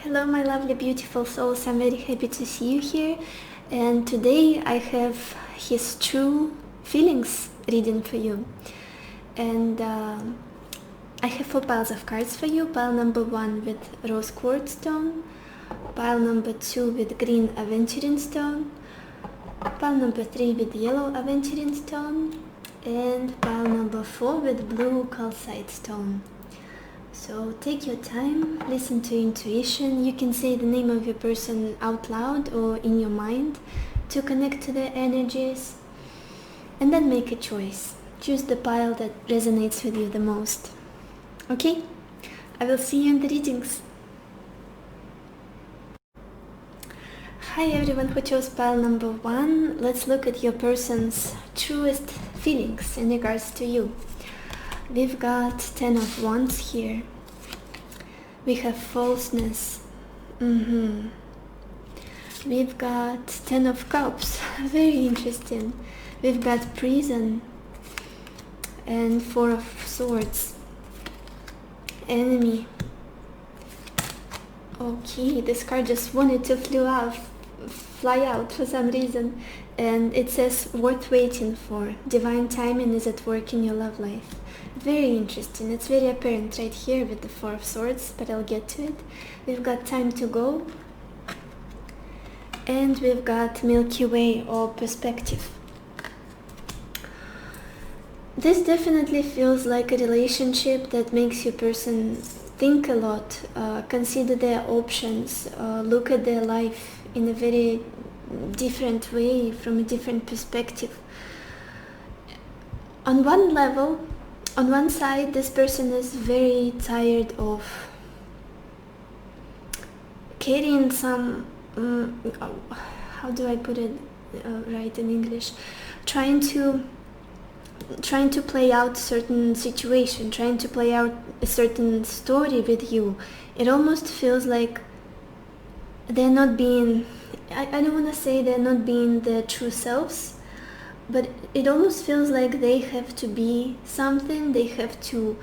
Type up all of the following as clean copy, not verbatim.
Hello my lovely beautiful souls, I'm very happy to see you here, and today I have his true feelings reading for you. And I have 4 piles of cards for you. Pile number 1 with rose quartz stone, pile number 2 with green aventurine stone, pile number 3 with yellow aventurine stone, and pile number 4 with blue calcite stone. So take your time, listen to intuition. You can say the name of your person out loud or in your mind to connect to their energies, and then make a choice. Choose the pile that resonates with you the most. Okay? I will see you in the readings. Hi everyone who chose pile number 1. Let's look at your person's truest feelings in regards to you. We've got 10 of Wands here. We have falseness. We've got 10 of Cups. Very interesting. We've got prison and 4 of Swords. Enemy. Okay, this card just wanted to fly out for some reason, and it says worth waiting for. Divine timing is at work in your love life. Very interesting. It's very apparent right here with the 4 of Swords, but I'll get to it. We've got time to go, and we've got Milky Way or perspective. This definitely feels like a relationship that makes your person think a lot, consider their options, look at their life in a very different way, from a different perspective. On one level, on one side, this person is very tired of carrying some, how do I put it right in English, trying to play out a certain situation, trying to play out a certain story with you. It almost feels like they're not being, I don't want to say they're not being their true selves, but it almost feels like they have to be something, they have to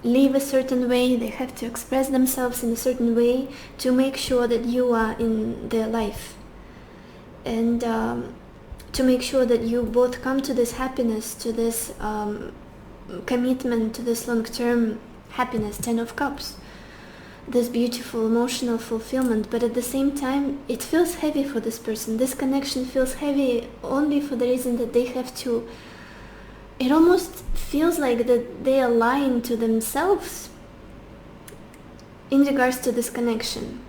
live a certain way, they have to express themselves in a certain way to make sure that you are in their life, and to make sure that you both come to this happiness, to this commitment, to this long-term happiness, 10 of Cups, this beautiful emotional fulfillment. But at the same time, it feels heavy for this person. This connection feels heavy only for the reason that they have to, it almost feels like that they are lying to themselves in regards to this connection.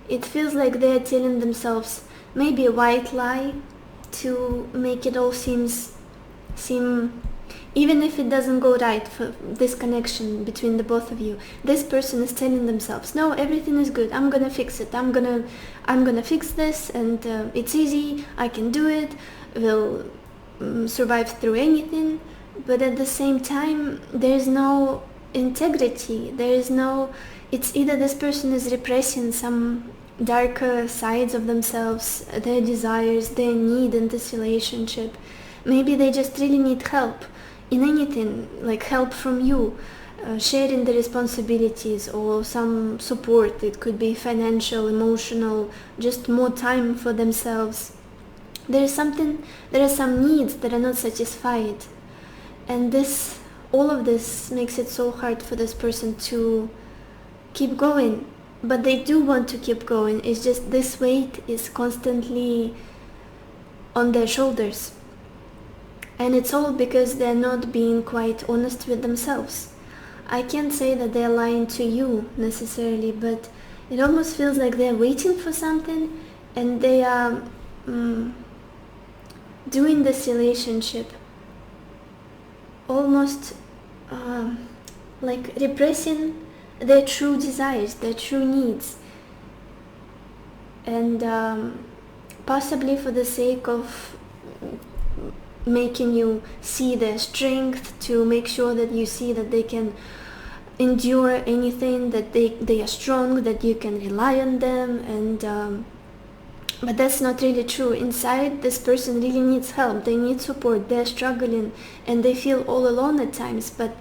It feels like they are telling themselves maybe a white lie to make it all seem, even if it doesn't go right for this connection between the both of you, this person is telling themselves, no, everything is good, I'm gonna fix it, I'm gonna fix this, and it's easy, I can do it, we'll survive through anything. But at the same time, there is no integrity, there is no, it's either this person is repressing some darker sides of themselves, their desires, their need in this relationship. Maybe they just really need help in anything, like help from you, sharing the responsibilities or some support. It could be financial, emotional, just more time for themselves. There are some needs that are not satisfied, and all of this makes it so hard for this person to keep going. But they do want to keep going. It's just this weight is constantly on their shoulders. And it's all because they're not being quite honest with themselves. I can't say that they're lying to you necessarily, but it almost feels like they're waiting for something, and they are doing this relationship almost like repressing their true desires, their true needs, and possibly for the sake of making you see their strength, to make sure that you see that they can endure anything, that they are strong, that you can rely on them, and but that's not really true. Inside, this person really needs help, they need support, they're struggling, and they feel all alone at times. But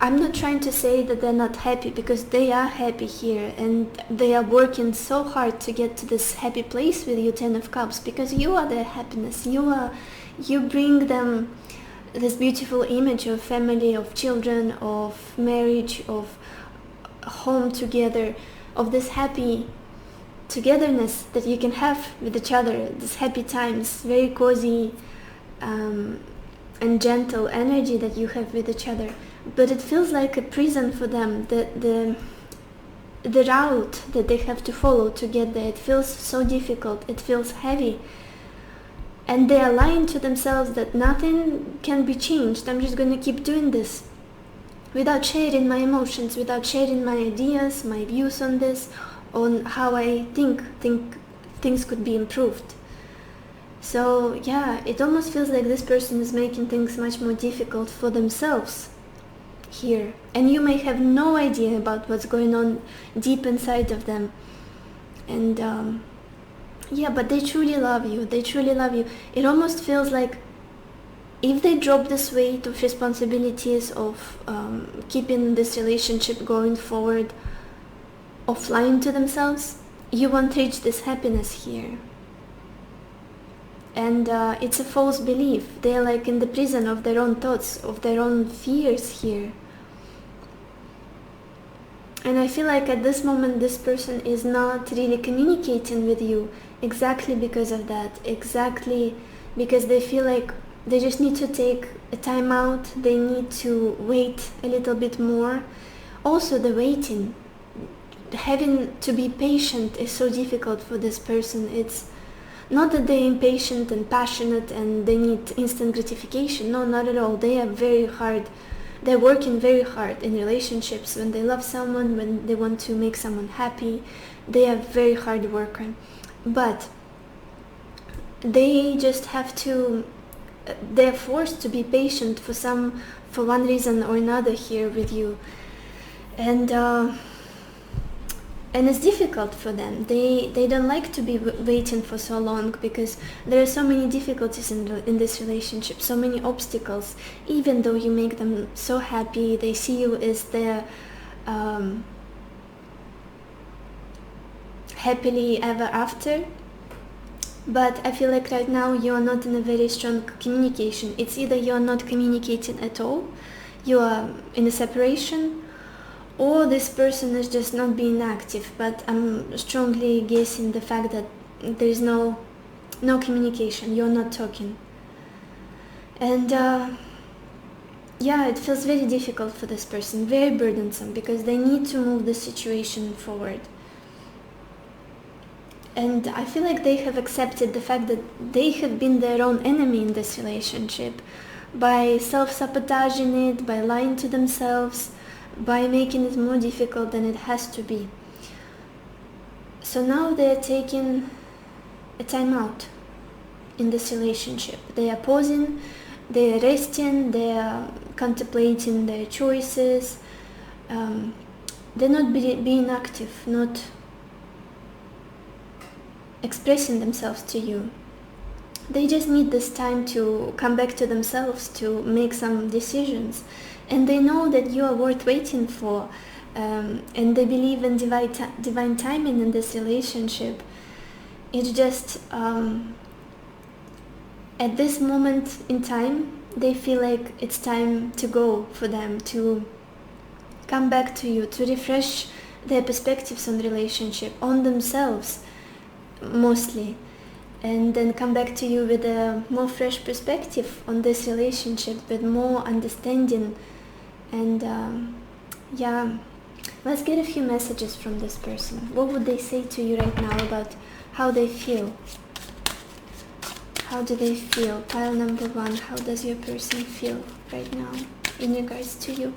I'm not trying to say that they're not happy, because they are happy here, and they are working so hard to get to this happy place with you, Ten of Cups, because you are their happiness. You bring them this beautiful image of family, of children, of marriage, of home together, of this happy togetherness that you can have with each other, these happy times, very cozy and gentle energy that you have with each other. But it feels like a prison for them, the route that they have to follow to get there. It feels so difficult, it feels heavy, and they are lying to themselves that nothing can be changed. I'm just going to keep doing this without sharing my emotions, without sharing my ideas, my views on this, on how I think things could be improved. So yeah, it almost feels like this person is making things much more difficult for themselves here, and you may have no idea about what's going on deep inside of them. And yeah, but they truly love you. They truly love you. It almost feels like if they drop this weight of responsibilities of keeping this relationship going forward, of lying to themselves, you won't reach this happiness here. And it's a false belief. They're like in the prison of their own thoughts, of their own fears here. And I feel like at this moment this person is not really communicating with you exactly because of that. Exactly because they feel like they just need to take a time out. They need to wait a little bit more. Also the waiting, having to be patient is so difficult for this person. It's not that they're impatient and passionate and they need instant gratification. No, not at all. They are very hard. They're working very hard in relationships. When they love someone, when they want to make someone happy, they are very hard worker. But they just have to, they're forced to be patient for one reason or another here with you. And it's difficult for them. They don't like to be waiting for so long, because there are so many difficulties in this relationship, so many obstacles. Even though you make them so happy, they see you as their happily ever after. But I feel like right now you are not in a very strong communication. It's either you are not communicating at all, you are in a separation, or this person is just not being active. But I'm strongly guessing the fact that there is no communication, you're not talking. And yeah, it feels very difficult for this person, very burdensome, because they need to move the situation forward. And I feel like they have accepted the fact that they have been their own enemy in this relationship, by self-sabotaging it, by lying to themselves, by making it more difficult than it has to be. So now they're taking a time out in this relationship. They are pausing, they are resting, they are contemplating their choices. They're not being active, not expressing themselves to you. They just need this time to come back to themselves, to make some decisions. And they know that you are worth waiting for, and they believe in divine timing in this relationship. It's just at this moment in time, they feel like it's time to go for them, to come back to you, to refresh their perspectives on the relationship, on themselves mostly, and then come back to you with a more fresh perspective on this relationship, with more understanding. And yeah, let's get a few messages from this person. What would they say to you right now about how they feel? How do they feel? Pile number 1, how does your person feel right now in regards to you?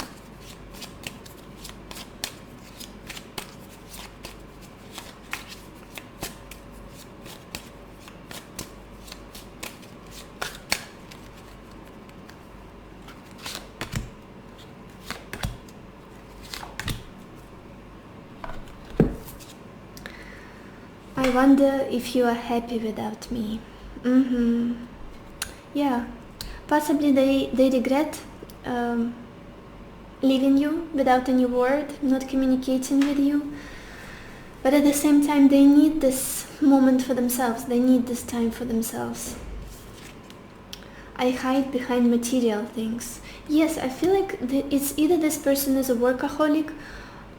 I wonder if you are happy without me. Yeah, possibly they regret leaving you without any word, not communicating with you. But at the same time, they need this moment for themselves. They need this time for themselves. I hide behind material things. Yes, I feel like it's either this person is a workaholic,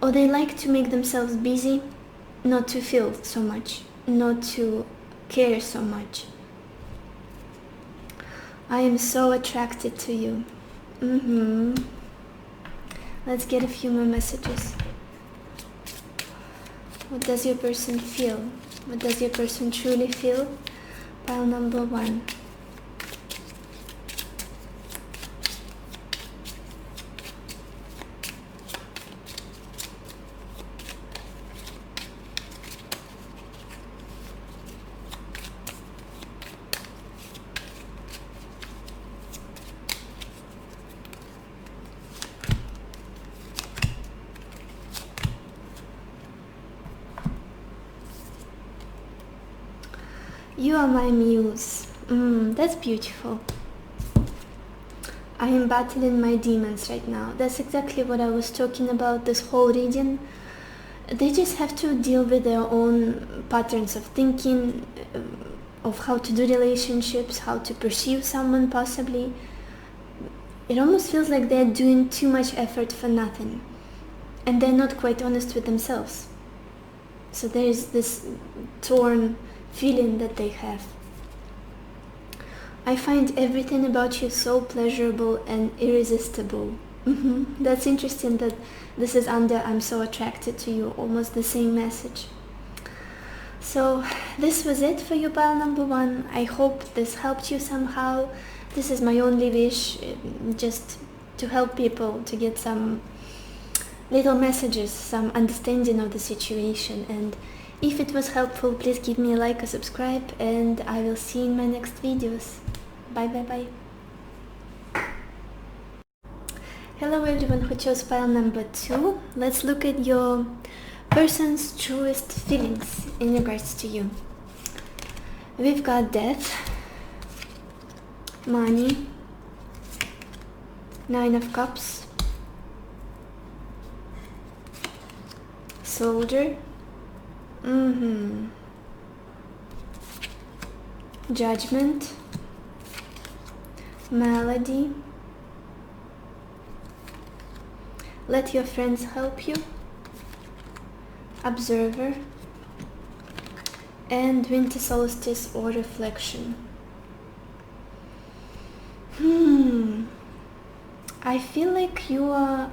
or they like to make themselves busy, not to feel so much, not to care so much. I am so attracted to you. Let's get a few more messages. What does your person feel? What does your person truly feel? Pile number 1. You are my muse. That's beautiful. I am battling my demons right now. That's exactly what I was talking about this whole reading. They just have to deal with their own patterns of thinking, of how to do relationships, how to pursue someone possibly. It almost feels like they're doing too much effort for nothing. And they're not quite honest with themselves. So there is this torn feeling that they have. I find everything about you so pleasurable and irresistible. That's interesting that this is under I'm so attracted to you, almost the same message. So this was it for you, pile number 1. I hope this helped you somehow. This is my only wish, just to help people to get some little messages, some understanding of the situation. And if it was helpful, please give me a like, a subscribe, and I will see you in my next videos. Bye bye bye. Hello everyone who chose pile number 2. Let's look at your person's truest feelings in regards to you. We've got death, money, 9 of cups, soldier, judgment, melody, let your friends help you, observer, and winter solstice or reflection. I feel like you are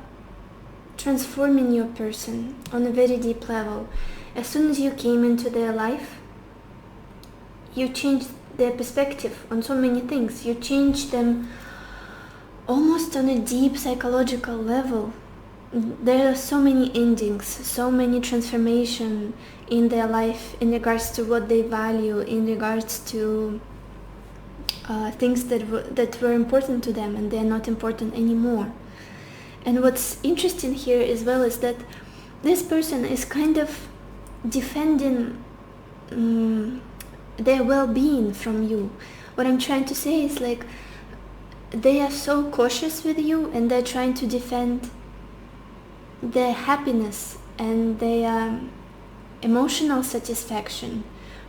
transforming your person on a very deep level. As soon as you came into their life, you changed their perspective on so many things. You changed them almost on a deep psychological level. There are so many endings, so many transformation in their life in regards to what they value, in regards to things that were important to them, and they're not important anymore. And what's interesting here as well is that this person is kind of defending their well-being from you. What I'm trying to say is, like, they are so cautious with you, and they're trying to defend their happiness and their emotional satisfaction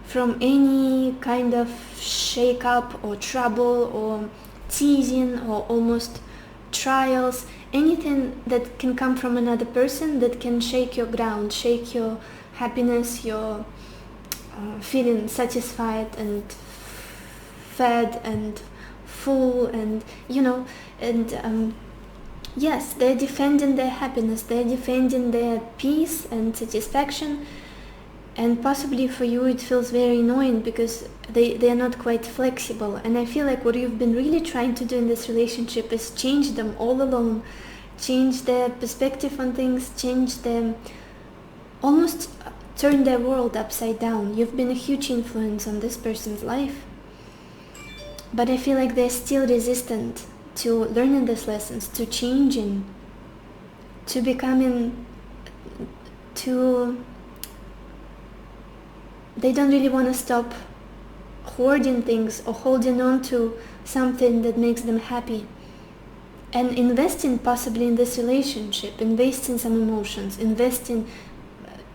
from any kind of shake-up or trouble or teasing or almost trials, anything that can come from another person that can shake your ground, shake your happiness, your feeling satisfied and fed and full, and yes, they're defending their happiness, they're defending their peace and satisfaction. And possibly for you it feels very annoying because they're not quite flexible. And I feel like what you've been really trying to do in this relationship is change them all alone, change their perspective on things, change them, almost turn their world upside down. You've been a huge influence on this person's life, but I feel like they're still resistant to learning these lessons, to changing, to becoming, they don't really want to stop hoarding things or holding on to something that makes them happy. and investing possibly in this relationship, investing some emotions, investing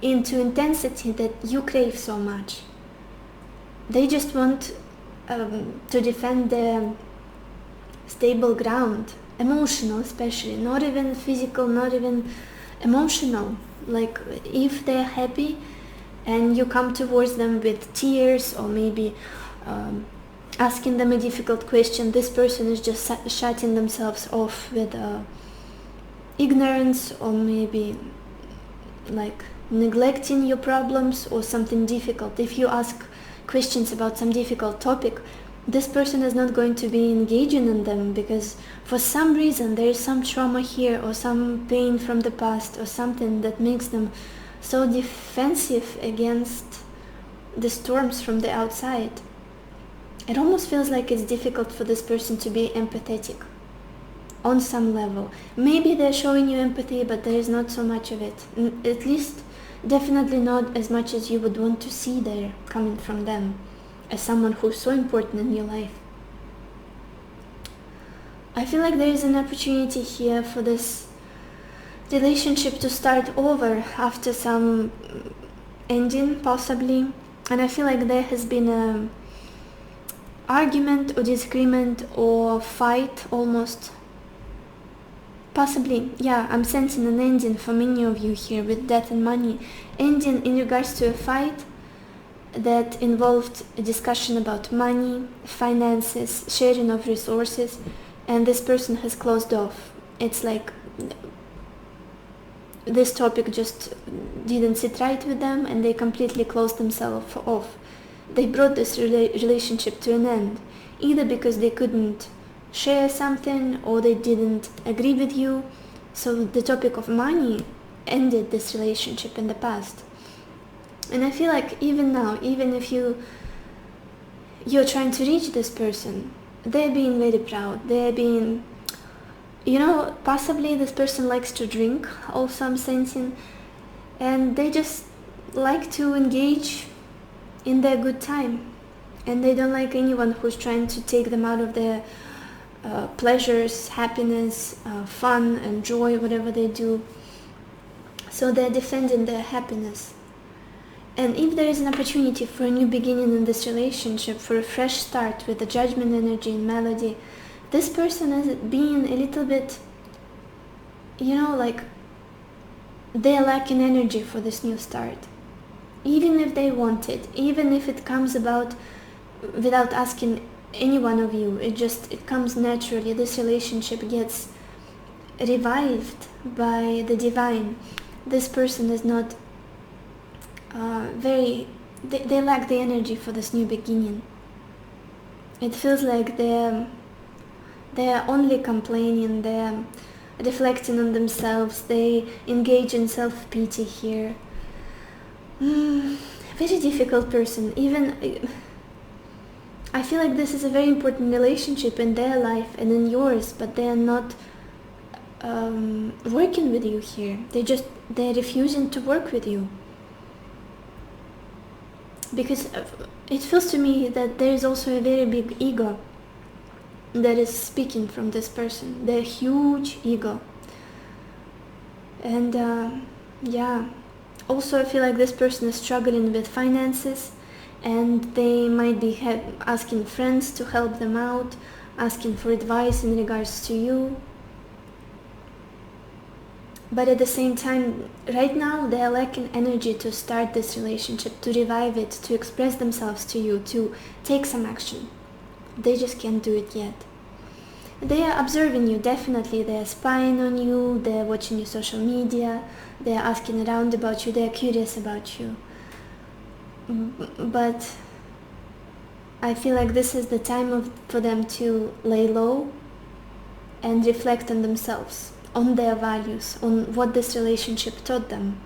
into intensity that you crave so much. They just want to defend their stable ground, emotional especially, not even physical, not even emotional. Like if they're happy and you come towards them with tears, or maybe asking them a difficult question, this person is just shutting themselves off with ignorance, or maybe like neglecting your problems or something difficult. If you ask questions about some difficult topic, this person is not going to be engaging in them, because for some reason there is some trauma here, or some pain from the past, or something that makes them so defensive against the storms from the outside. It almost feels like it's difficult for this person to be empathetic on some level. Maybe they're showing you empathy, but there is not so much of it. At least definitely not as much as you would want to see there coming from them, as someone who's so important in your life. I feel like there is an opportunity here for this relationship to start over after some ending, possibly. And I feel like there has been a argument or disagreement or fight almost. Possibly, yeah, I'm sensing an ending for many of you here with death and money. Ending in regards to a fight that involved a discussion about money, finances, sharing of resources, and this person has closed off. It's like this topic just didn't sit right with them, and they completely closed themselves off. They brought this relationship to an end, either because they couldn't share something, or they didn't agree with you. So the topic of money ended this relationship in the past. And I feel like even now, even if you're trying to reach this person, they're being very proud. They're being, possibly this person likes to drink, also I'm sensing, and they just like to engage in their good time, and they don't like anyone who's trying to take them out of their pleasures, happiness, fun and joy, whatever they do. So they're defending their happiness. And if there is an opportunity for a new beginning in this relationship, for a fresh start with the judgment energy and melody, this person is being a little bit, like they're lacking energy for this new start. Even if they want it, even if it comes about without asking any one of you, it comes naturally. This relationship gets revived by the divine. This person is not they lack the energy for this new beginning. It feels like they're only complaining, they're reflecting on themselves, they engage in self-pity here. Very difficult person. Even I feel like this is a very important relationship in their life and in yours, but they are not working with you here. They're refusing to work with you, because it feels to me that there is also a very big ego that is speaking from this person. Their huge ego. And also I feel like this person is struggling with finances, and they might be asking friends to help them out, asking for advice in regards to you. But at the same time, right now they are lacking energy to start this relationship, to revive it, to express themselves to you, to take some action. They just can't do it yet. They are observing you, definitely. They are spying on you, they are watching your social media, they are asking around about you, they are curious about you. But I feel like this is the time for them to lay low and reflect on themselves, on their values, on what this relationship taught them,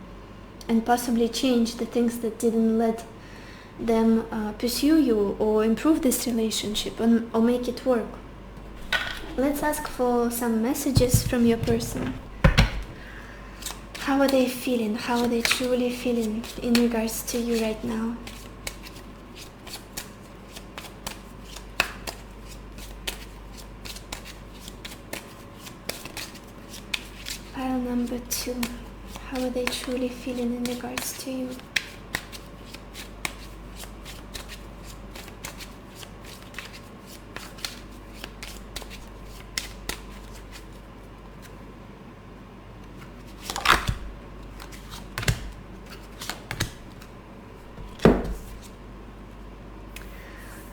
and possibly change the things that didn't let them pursue you or improve this relationship or make it work. Let's ask for some messages from your person. How are they feeling? How are they truly feeling in regards to you right now? number 2. How are they truly feeling in regards to you?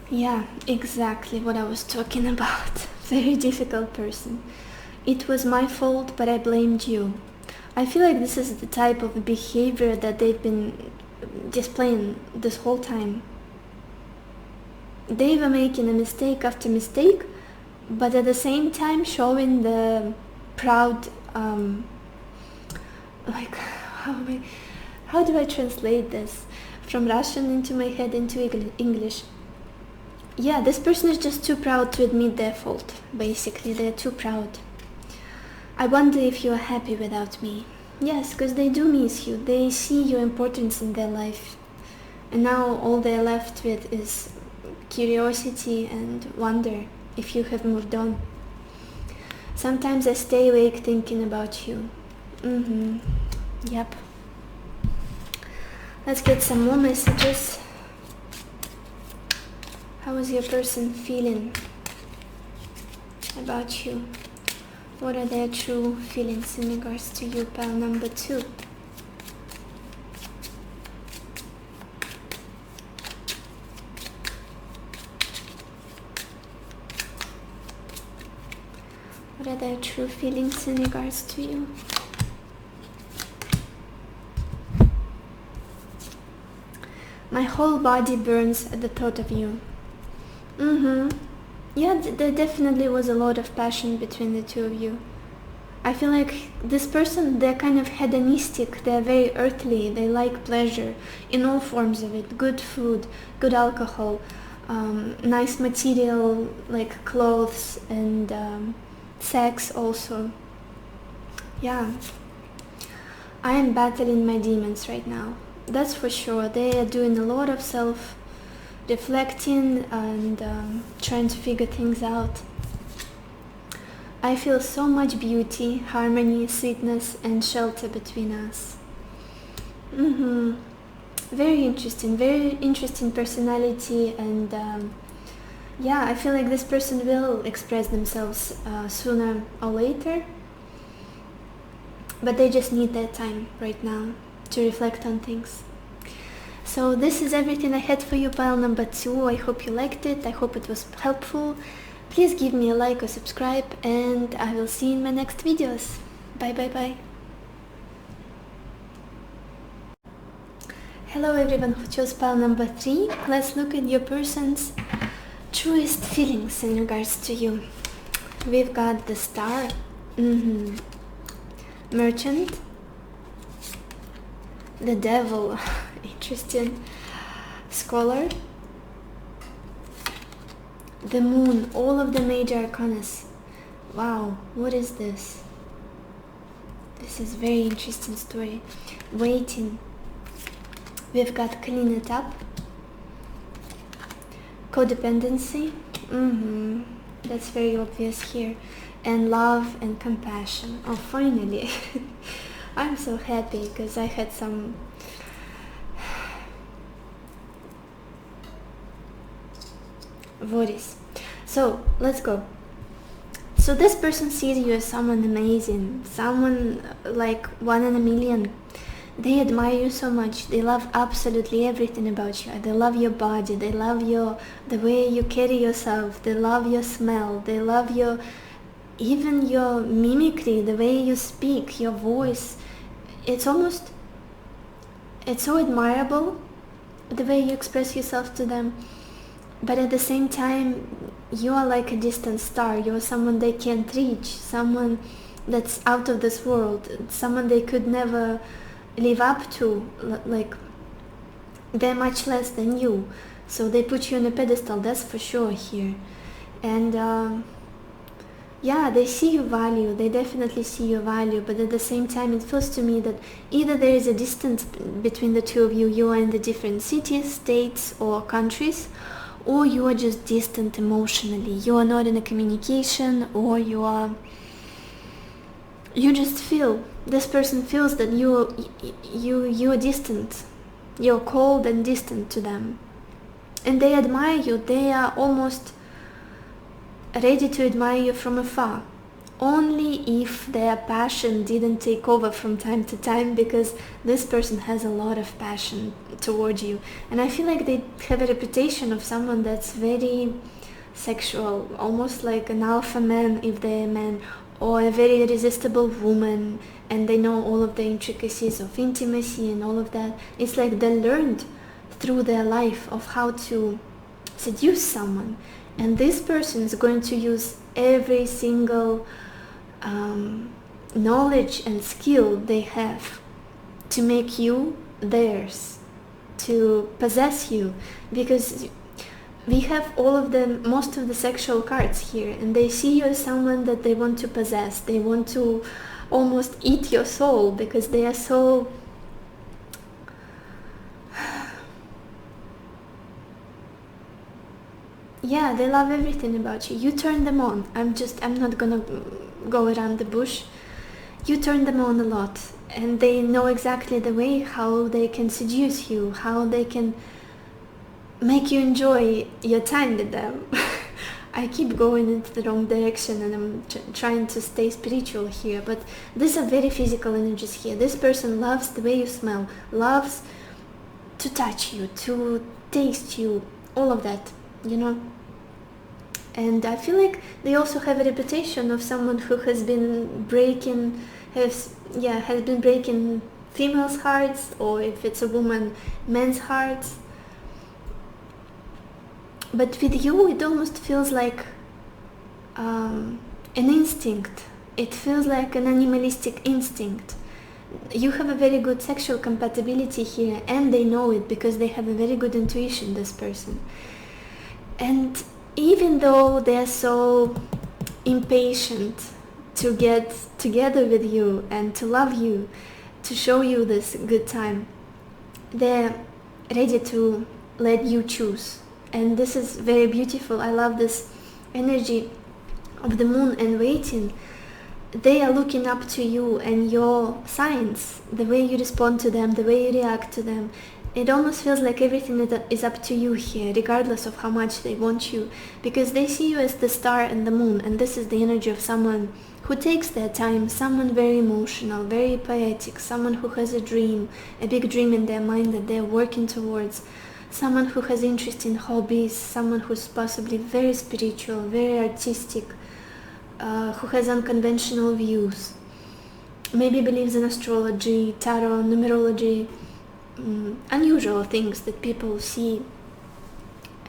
Yeah, exactly what I was talking about. Very difficult person. It was my fault, but I blamed you. I feel like this is the type of behavior that they've been displaying this whole time. They were making a mistake after mistake, but at the same time showing the proud, like, how do I translate this from Russian into my head into English? Yeah, this person is just too proud to admit their fault. Basically, they're too proud. I wonder if you are happy without me. Yes, because they do miss you. They see your importance in their life. And now all they're left with is curiosity and wonder if you have moved on. Sometimes I stay awake thinking about you. Yep. Let's get some more messages. How is your person feeling about you? What are their true feelings in regards to you, pile number 2? What are their true feelings in regards to you? My whole body burns at the thought of you. Yeah, there definitely was a lot of passion between the two of you. I feel like this person, they're kind of hedonistic, they're very earthly, they like pleasure in all forms of it. Good food, good alcohol, nice material like clothes and sex also. Yeah, I am battling my demons right now. That's for sure. They are doing a lot of self-reflecting and trying to figure things out. I feel so much beauty, harmony, sweetness and shelter between us. Very interesting personality, and yeah, I feel like this person will express themselves sooner or later, but they just need their time right now to reflect on things. So this is everything I had for you, pile number 2. I hope you liked it. I hope it was helpful. Please give me a like or subscribe, and I will see you in my next videos. Bye bye bye. Hello everyone who chose pile number 3. Let's look at your person's truest feelings in regards to you. We've got the Star, Merchant, the Devil, interesting, Scholar, the Moon, all of the major arcanas. Wow, what is this? This is very interesting story. Waiting. We've got Clean It Up, Codependency, that's very obvious here, and Love and Compassion. Oh, finally. I'm so happy because I had some worries. So let's go. So this person sees you as someone amazing, someone like one in a million. They admire you so much. They love absolutely everything about you. They love your body. They love the way you carry yourself. They love your smell. They love even your mimicry, the way you speak, your voice. It's so admirable, the way you express yourself to them. But at the same time, you are like a distant star. You're someone they can't reach, someone that's out of this world, someone they could never live up to. Like, they're much less than you, so they put you on a pedestal, that's for sure here. And yeah, they see your value, they definitely see your value, but at the same time it feels to me that either there is a distance between the two of you, you are in the different cities, states or countries, or you are just distant emotionally. You are not in a communication, or you just feel this person feels that you're distant, you're cold and distant to them, and they admire you. They are almost ready to admire you from afar, only if their passion didn't take over from time to time, because this person has a lot of passion toward you. And I feel like they have a reputation of someone that's very sexual, almost like an alpha man if they're a man, or a very irresistible woman, and they know all of the intricacies of intimacy and all of that. It's like they learned through their life of how to seduce someone, and this person is going to use every single knowledge and skill they have to make you theirs, to possess you, because we have most of the sexual cards here, and they see you as someone that they want to possess. They want to almost eat your soul, because they are so yeah, they love everything about you. You turn them on. I'm not gonna go around the bush. You turn them on a lot, and they know exactly the way how they can seduce you, how they can make you enjoy your time with them. I keep going into the wrong direction, and I'm trying to stay spiritual here, but these are very physical energies here. This person loves the way you smell, loves to touch you, to taste you, all of that, you know. And I feel like they also have a reputation of someone who has been breaking females' hearts, or if it's a woman, men's hearts. But with you, it almost feels like an instinct. It feels like an animalistic instinct. You have a very good sexual compatibility here, and they know it because they have a very good intuition, this person. And even though they're so impatient to get together with you and to love you, to show you this good time, they're ready to let you choose. And this is very beautiful. I love this energy of the moon and waiting. They are looking up to you and your signs, the way you respond to them, the way you react to them. It almost feels like everything is up to you here, regardless of how much they want you, because they see you as the star and the moon, and this is the energy of someone who takes their time, someone very emotional, very poetic, someone who has a dream, a big dream in their mind that they're working towards, someone who has interest in hobbies, someone who's possibly very spiritual, very artistic, who has unconventional views, maybe believes in astrology, tarot, numerology, unusual things that people see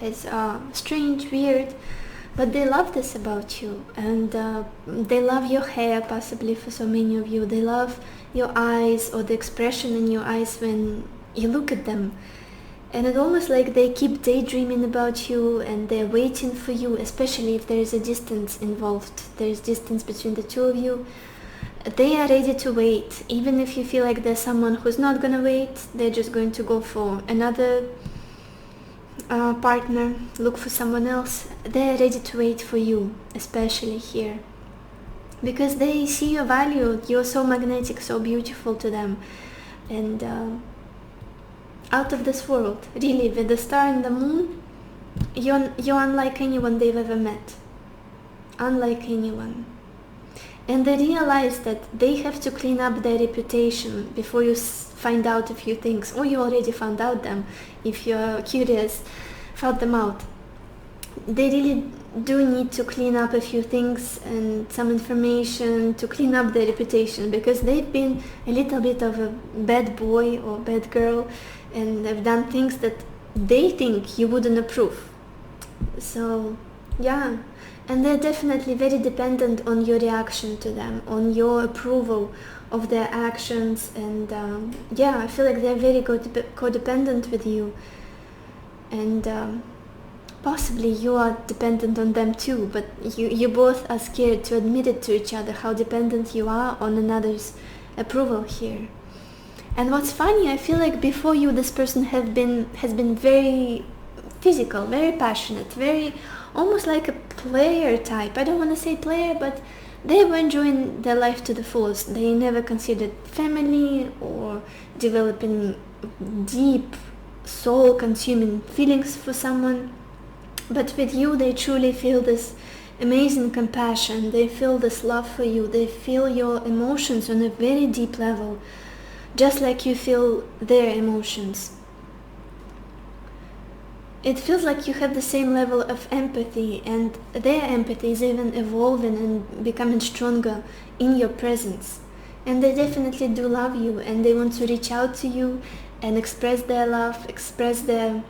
as strange, weird, but they love this about you. And they love your hair, possibly for so many of you. They love your eyes, or the expression in your eyes when you look at them. And it's almost like they keep daydreaming about you, and they're waiting for you, especially if there is a distance involved. There is distance between the two of you. They are ready to wait. Even if you feel like there's someone who's not gonna wait, they're just going to go for another partner, look for someone else. They're ready to wait for you, especially here, because they see your value. You're so magnetic, so beautiful to them, and out of this world, really. With the star and the moon, you're unlike anyone they've ever met, unlike anyone. And they realize that they have to clean up their reputation before you find out a few things, or you already found out them. If you're curious, found them out. They really do need to clean up a few things and some information to clean up their reputation, because they've been a little bit of a bad boy or bad girl, and they've done things that they think you wouldn't approve. So yeah, and they're definitely very dependent on your reaction to them, on your approval of their actions. And yeah, I feel like they're very codependent with you, and possibly you are dependent on them too, but you both are scared to admit it to each other, how dependent you are on another's approval here. And what's funny, I feel like before you, this person has been very physical, very passionate, very almost like a player type. I don't want to say player, but they were enjoying their life to the fullest. They never considered family or developing deep soul-consuming feelings for someone. But with you, they truly feel this amazing compassion. They feel this love for you. They feel your emotions on a very deep level, just like you feel their emotions. It feels like you have the same level of empathy, and their empathy is even evolving and becoming stronger in your presence. And they definitely do love you, and they want to reach out to you and express their love, express their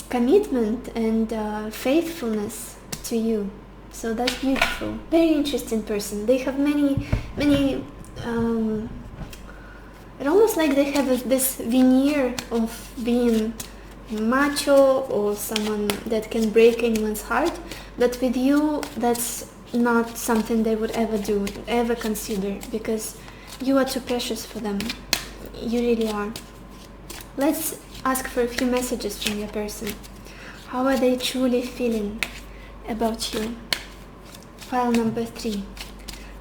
commitment and faithfulness to you. So that's beautiful. Very interesting person. They have many it's almost like they have this veneer of being macho or someone that can break anyone's heart, but with you that's not something they would ever do, ever consider, because you are too precious for them. You really are. Let's ask for a few messages from your person. How are they truly feeling about you? File number 3.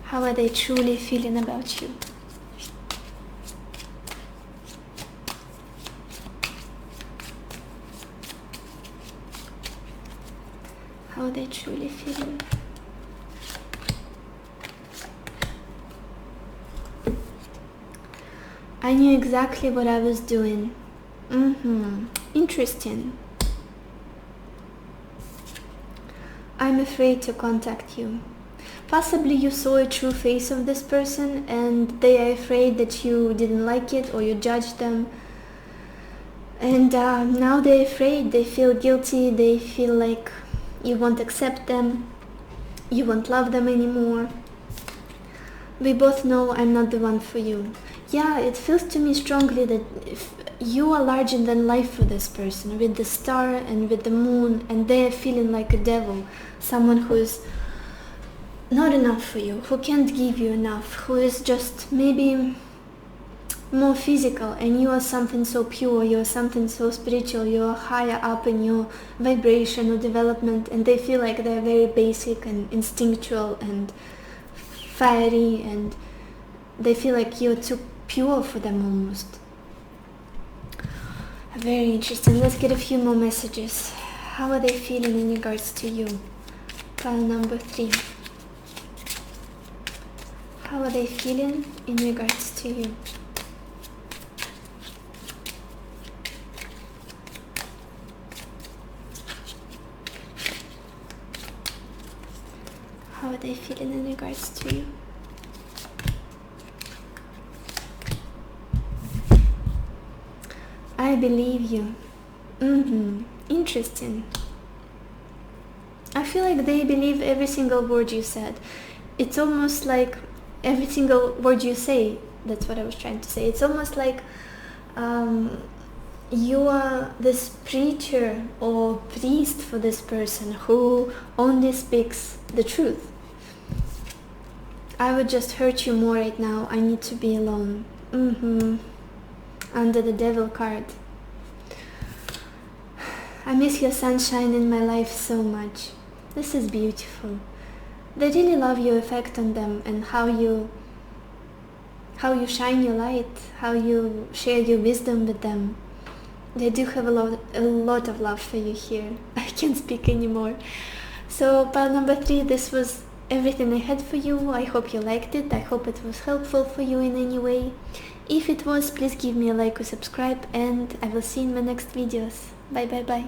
How are they truly feeling about you? How are they truly feeling? I knew exactly what I was doing. Interesting. I'm afraid to contact you. Possibly you saw a true face of this person and they are afraid that you didn't like it or you judged them. And now they're afraid, they feel guilty, they feel like you won't accept them, you won't love them anymore. We both know I'm not the one for you. Yeah, it feels to me strongly that if you are larger than life for this person, with the star and with the moon, and they're feeling like a devil, someone who is not enough for you, who can't give you enough, who is just maybe more physical, and you are something so pure, you are something so spiritual, you are higher up in your vibration or development, and they feel like they're very basic and instinctual and fiery, and they feel like you're too pure for them almost. Very interesting. Let's get a few more messages. How are they feeling in regards to you? File number 3. How are they feeling in regards to you? How are they feeling in regards to you? I believe you. Interesting. I feel like they believe every single word you said. It's almost like every single word you say, that's what I was trying to say. It's almost like you are this preacher or priest for this person who only speaks the truth. I would just hurt you more right now. I need to be alone. Under the devil card. I miss your sunshine in my life so much. This is beautiful. They really love your effect on them and how you shine your light, how you share your wisdom with them. They do have a lot of love for you here. I can't speak anymore. So pile number 3, this was everything I had for you. I hope you liked it. I hope it was helpful for you in any way. If it was, please give me a like or subscribe, and I will see you in my next videos. Bye bye bye.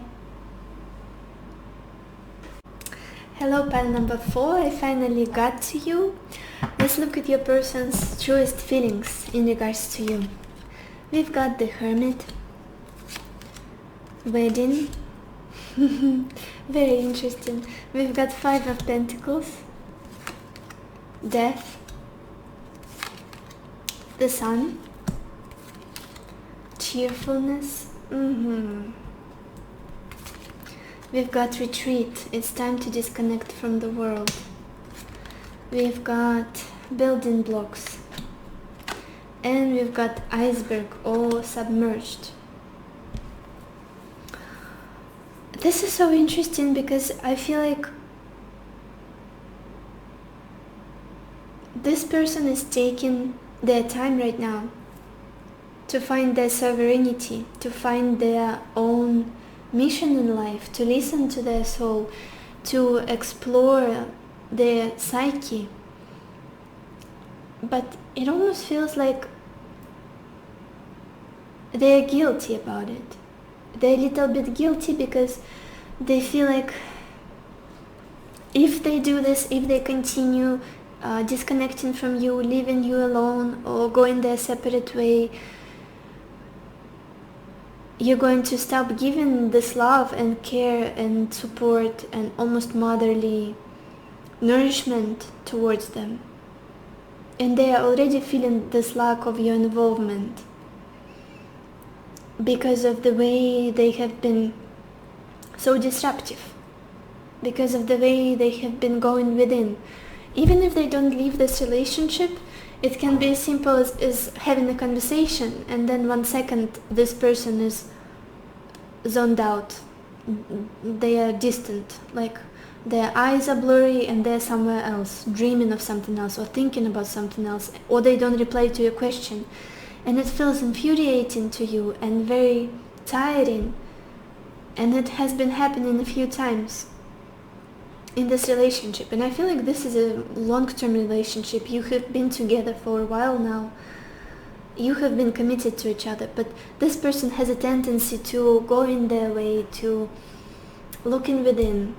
Hello pile number 4, I finally got to you. Let's look at your person's truest feelings in regards to you. We've got the Hermit, Wedding, very interesting. We've got 5 of Pentacles, Death, the Sun, Cheerfulness. We've got Retreat. It's time to disconnect from the world. We've got Building Blocks. And we've got Iceberg or Submerged. This is so interesting because I feel like this person is taking their time right now to find their sovereignty, to find their own mission in life, to listen to their soul, to explore their psyche. But it almost feels like they're guilty about it. They're a little bit guilty because they feel like if they do this, if they continue disconnecting from you, leaving you alone, or going their separate way, you're going to stop giving this love and care and support and almost motherly nourishment towards them. And they are already feeling this lack of your involvement because of the way they have been so disruptive, because of the way they have been going within. Even if they don't leave this relationship, it can be as simple as having a conversation, and then 1 second this person is zoned out. They are distant, like their eyes are blurry and they're somewhere else, dreaming of something else or thinking about something else, or they don't reply to your question. And it feels infuriating to you and very tiring. And it has been happening a few times in this relationship. And I feel like this is a long-term relationship. You have been together for a while now. You have been committed to each other. But this person has a tendency to go in their way, to looking within,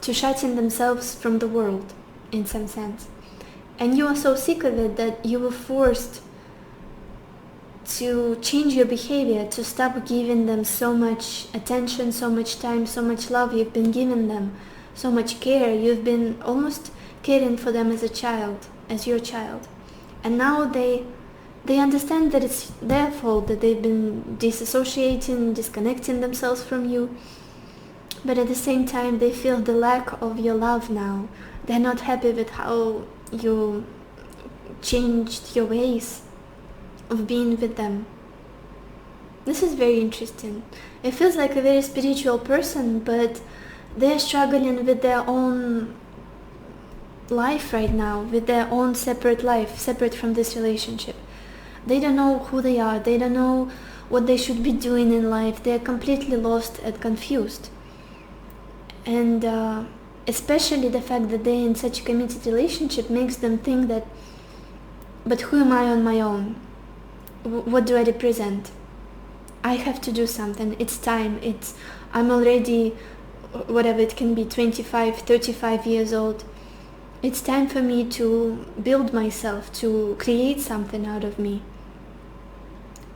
to shutting themselves from the world in some sense. And you are so sick of it that you were forced to change your behavior, to stop giving them so much attention, so much time, so much love. You've been giving them so much care. You've been almost caring for them as a child, as your child. And now they understand that it's their fault, that they've been disassociating, disconnecting themselves from you. But at the same time, they feel the lack of your love now. They're not happy with how you changed your ways of being with them. This is very interesting. It feels like a very spiritual person, but they're struggling with their own life right now, with their own separate life, separate from this relationship. They don't know who they are. They don't know what they should be doing in life. They're completely lost and confused. And especially the fact that they're in such a committed relationship makes them think that, but who am I on my own? What do I represent? I have to do something. It's time. I'm already, whatever it can be, 25, 35 years old. It's time for me to build myself, to create something out of me.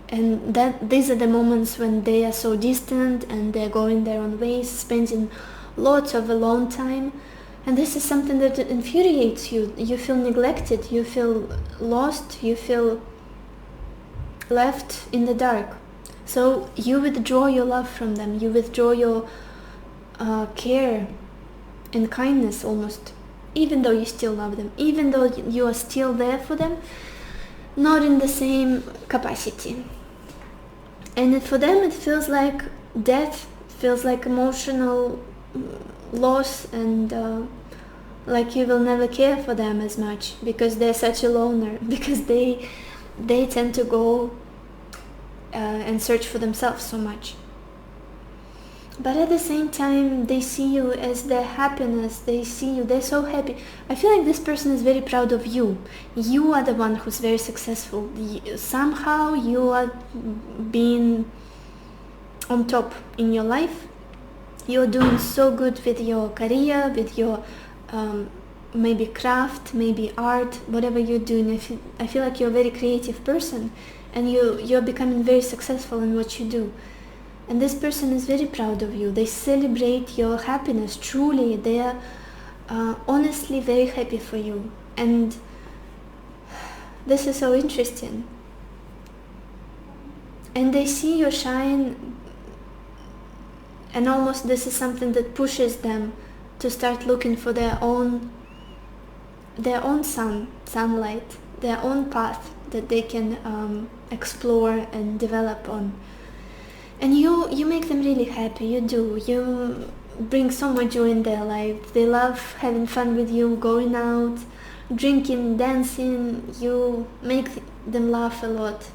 And these are the moments when they are so distant and they're going their own ways, spending lots of alone time. And this is something that infuriates you. You feel neglected, you feel lost, you feel left in the dark. So you withdraw your love from them, you withdraw your care and kindness almost, even though you still love them, even though you are still there for them, not in the same capacity. And for them it feels like death, feels like emotional loss, and like you will never care for them as much because they're such a loner, because they tend to go and search for themselves so much. But at the same time, they see you as their happiness. They see you, they're so happy. I feel like this person is very proud of you. You are the one who's very successful. Somehow you are being on top in your life. You're doing so good with your career, with your maybe craft, maybe art, whatever you're doing. I feel like you're a very creative person, and you're becoming very successful in what you do. And this person is very proud of you. They celebrate your happiness, truly. They are honestly very happy for you. And this is so interesting. And they see your shine, and almost this is something that pushes them to start looking for their own sunlight, their own path that they can explore and develop on. And you make them really happy. You do. You bring so much joy in their life. They love having fun with you, going out, drinking, dancing, you make them laugh a lot.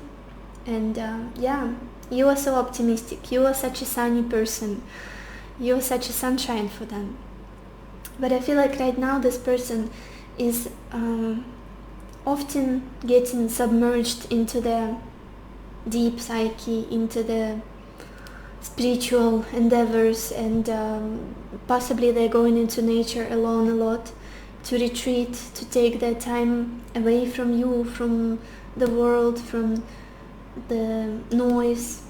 And yeah, you are so optimistic, you are such a sunny person, you are such a sunshine for them. But I feel like right now this person is often getting submerged into the deep psyche, into the spiritual endeavors, and possibly they're going into nature alone a lot, to retreat, to take their time away from you, from the world, from the noise,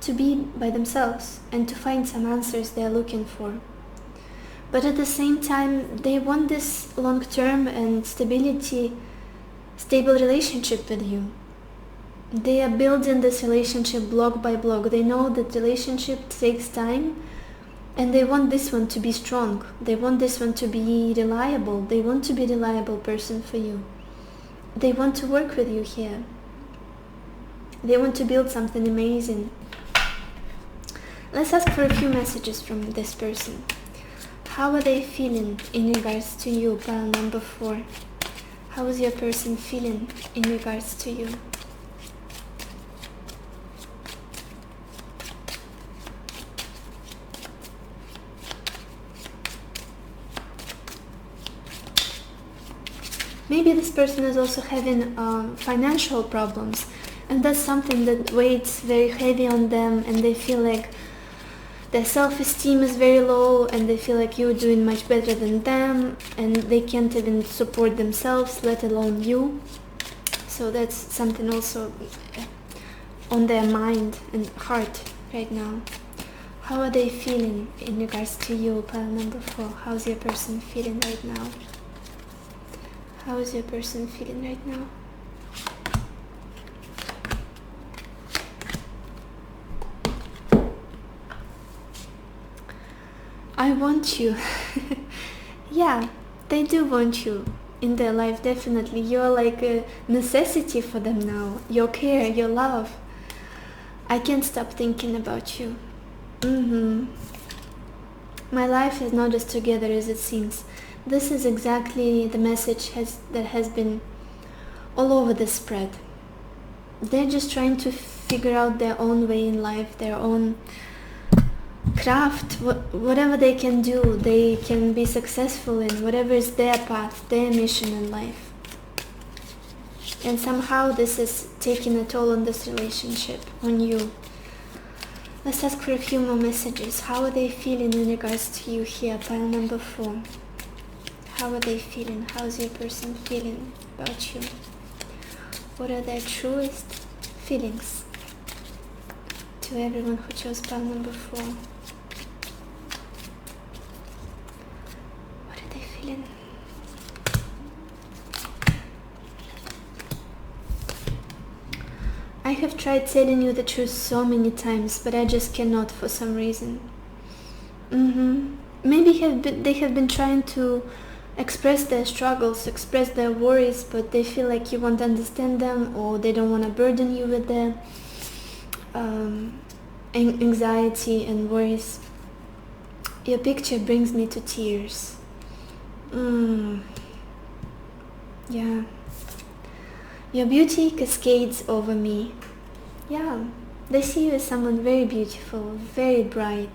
to be by themselves and to find some answers they're looking for. But at the same time, they want this long-term and stable relationship with you. They are building this relationship block by block. They know that relationship takes time, and they want this one to be strong. They want this one to be reliable. They want to be a reliable person for you. They want to work with you here. They want to build something amazing. Let's ask for a few messages from this person. How are they feeling in regards to you, pile number 4? How is your person feeling in regards to you? Maybe this person is also having financial problems, and that's something that weighs very heavy on them, and they feel like their self-esteem is very low, and they feel like you're doing much better than them, and they can't even support themselves, let alone you. So that's something also on their mind and heart right now. How are they feeling in regards to you, pile number 4? How's your person feeling right now? How is your person feeling right now? I want you. Yeah, they do want you in their life, definitely. You're like a necessity for them now. Your care, your love. I can't stop thinking about you. My life is not as together as it seems. This is exactly the message that has been all over the spread. They're just trying to figure out their own way in life, their own craft, whatever they can do, they can be successful in, whatever is their path, their mission in life. And somehow this is taking a toll on this relationship, on you. Let's ask for a few more messages. How are they feeling in regards to you here, pile number 4? How are they feeling? How's your person feeling about you? What are their truest feelings? To everyone who chose pile number 4. What are they feeling? I have tried telling you the truth so many times, but I just cannot for some reason. Maybe they have been trying to express their struggles, express their worries, but they feel like you won't understand them, or they don't want to burden you with their anxiety and worries. Your picture brings me to tears. Yeah. Your beauty cascades over me. Yeah, they see you as someone very beautiful, very bright,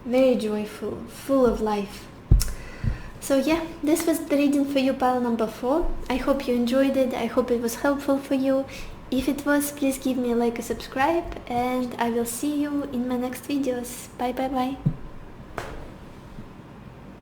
very joyful, full of life. So yeah, this was the reading for you, pile number 4. I hope you enjoyed it. I hope it was helpful for you. If it was, please give me a like, a subscribe, and I will see you in my next videos. Bye bye bye.